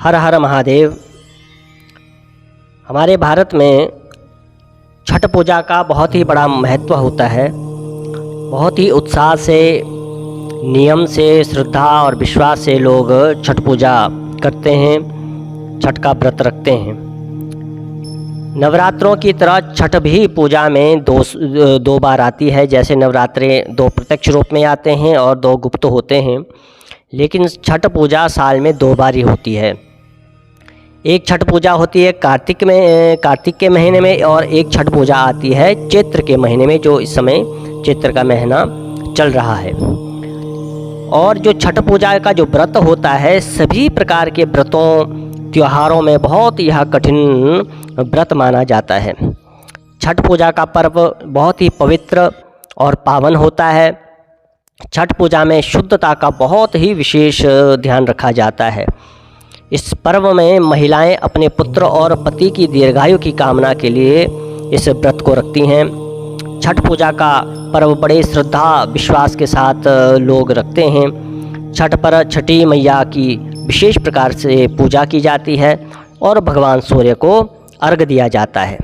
हर हर महादेव। हमारे भारत में छठ पूजा का बहुत ही बड़ा महत्व होता है। बहुत ही उत्साह से, नियम से, श्रद्धा और विश्वास से लोग छठ पूजा करते हैं, छठ का व्रत रखते हैं। नवरात्रों की तरह छठ भी पूजा में दो बार आती है। जैसे नवरात्रे 2 प्रत्यक्ष रूप में आते हैं और 2 गुप्त होते हैं, लेकिन छठ पूजा साल में 2 बार ही होती है। एक छठ पूजा होती है कार्तिक के महीने में, और एक छठ पूजा आती है चैत्र के महीने में, जो इस समय चैत्र का महीना चल रहा है। और जो छठ पूजा का जो व्रत होता है, सभी प्रकार के व्रतों त्योहारों में बहुत यह कठिन व्रत माना जाता है। छठ पूजा का पर्व बहुत ही पवित्र और पावन होता है। छठ पूजा में शुद्धता का बहुत ही विशेष ध्यान रखा जाता है। इस पर्व में महिलाएं अपने पुत्र और पति की दीर्घायु की कामना के लिए इस व्रत को रखती हैं। छठ पूजा का पर्व बड़े श्रद्धा विश्वास के साथ लोग रखते हैं। छठ पर छठी मैया की विशेष प्रकार से पूजा की जाती है और भगवान सूर्य को अर्घ दिया जाता है।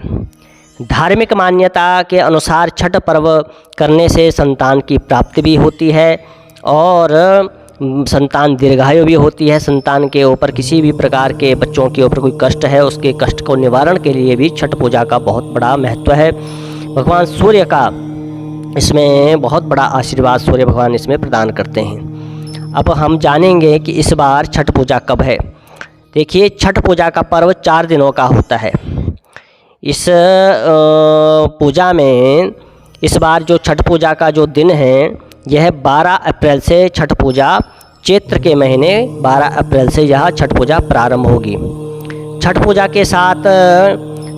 धार्मिक मान्यता के अनुसार छठ पर्व करने से संतान की प्राप्ति भी होती है और संतान दीर्घायु भी होती है। संतान के ऊपर किसी भी प्रकार के बच्चों के ऊपर कोई कष्ट है, उसके कष्ट को निवारण के लिए भी छठ पूजा का बहुत बड़ा महत्व है। भगवान सूर्य का इसमें बहुत बड़ा आशीर्वाद सूर्य भगवान इसमें प्रदान करते हैं। अब हम जानेंगे कि इस बार छठ पूजा कब है। देखिए, छठ पूजा का पर्व 4 दिनों का होता है। इस पूजा में इस बार जो छठ पूजा का जो दिन है, यह 12 अप्रैल से छठ पूजा, चैत्र के महीने 12 अप्रैल से यह छठ पूजा प्रारंभ होगी। छठ पूजा के साथ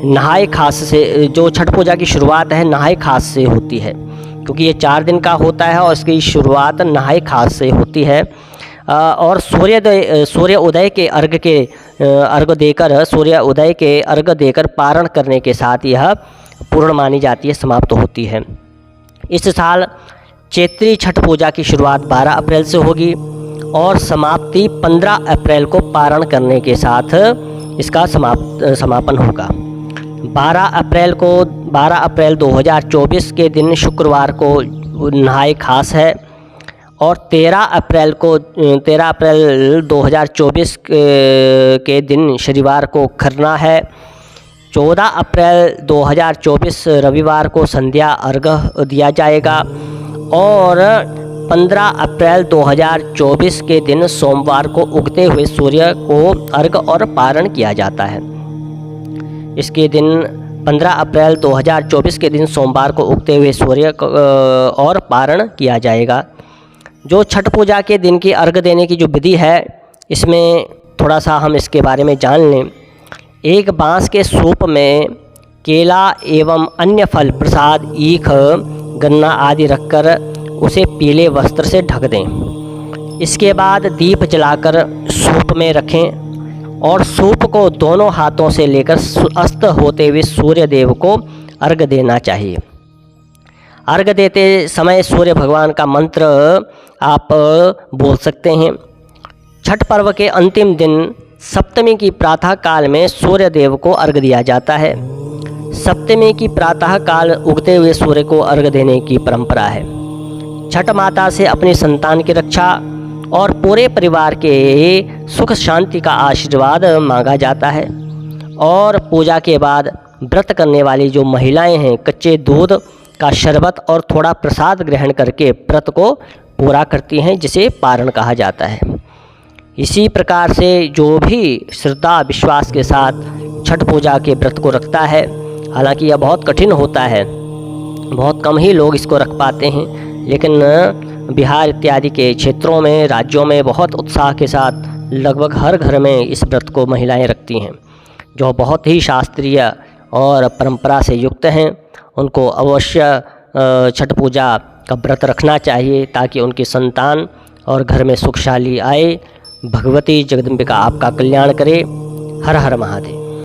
नहाय खास से, जो छठ पूजा की शुरुआत है नहाय खास से होती है, क्योंकि ये 4 दिन का होता है और इसकी शुरुआत नहाय खास से होती है। और सूर्य उदय के अर्घ देकर पारण करने के साथ यह पूर्ण मानी जाती है, समाप्त होती है। इस साल चैत्री छठ पूजा की शुरुआत 12 अप्रैल से होगी और समाप्ति 15 अप्रैल को पारण करने के साथ इसका समापन होगा। 12 अप्रैल 2024 के दिन शुक्रवार को नहाय खास है और 13 अप्रैल 2024 के दिन शनिवार को खरना है। 14 अप्रैल 2024 रविवार को संध्या अर्घ दिया जाएगा और 15 अप्रैल 2024 के दिन सोमवार को उगते हुए सूर्य को अर्घ और पारण किया जाता है। इसके दिन 15 अप्रैल 2024 के दिन सोमवार को उगते हुए सूर्य और पारण किया जाएगा। जो छठ पूजा के दिन की अर्घ देने की जो विधि है, इसमें थोड़ा सा हम इसके बारे में जान लें। एक बांस के सूप में केला एवं अन्य फल, प्रसाद, ईख, गन्ना आदि रखकर उसे पीले वस्त्र से ढक दें। इसके बाद दीप जलाकर सूप में रखें और सूप को दोनों हाथों से लेकर अस्त होते हुए सूर्य देव को अर्घ देना चाहिए। अर्घ देते समय सूर्य भगवान का मंत्र आप बोल सकते हैं। छठ पर्व के अंतिम दिन सप्तमी की प्रातः काल में सूर्य देव को अर्घ दिया जाता है। सप्तमी की प्रातः काल उगते हुए सूर्य को अर्घ देने की परंपरा है। छठ माता से अपनी संतान की रक्षा और पूरे परिवार के सुख शांति का आशीर्वाद मांगा जाता है। और पूजा के बाद व्रत करने वाली जो महिलाएं हैं, कच्चे दूध का शरबत और थोड़ा प्रसाद ग्रहण करके व्रत को पूरा करती हैं, जिसे पारण कहा जाता है। इसी प्रकार से जो भी श्रद्धा विश्वास के साथ छठ पूजा के व्रत को रखता है, हालांकि यह बहुत कठिन होता है, बहुत कम ही लोग इसको रख पाते हैं, लेकिन बिहार इत्यादि के क्षेत्रों में, राज्यों में बहुत उत्साह के साथ लगभग हर घर में इस व्रत को महिलाएं रखती हैं, जो बहुत ही शास्त्रीय और परंपरा से युक्त हैं। उनको अवश्य छठ पूजा का व्रत रखना चाहिए, ताकि उनकी संतान और घर में सुखशाली आए। भगवती जगदम्बिका आपका कल्याण करे। हर हर महादेव।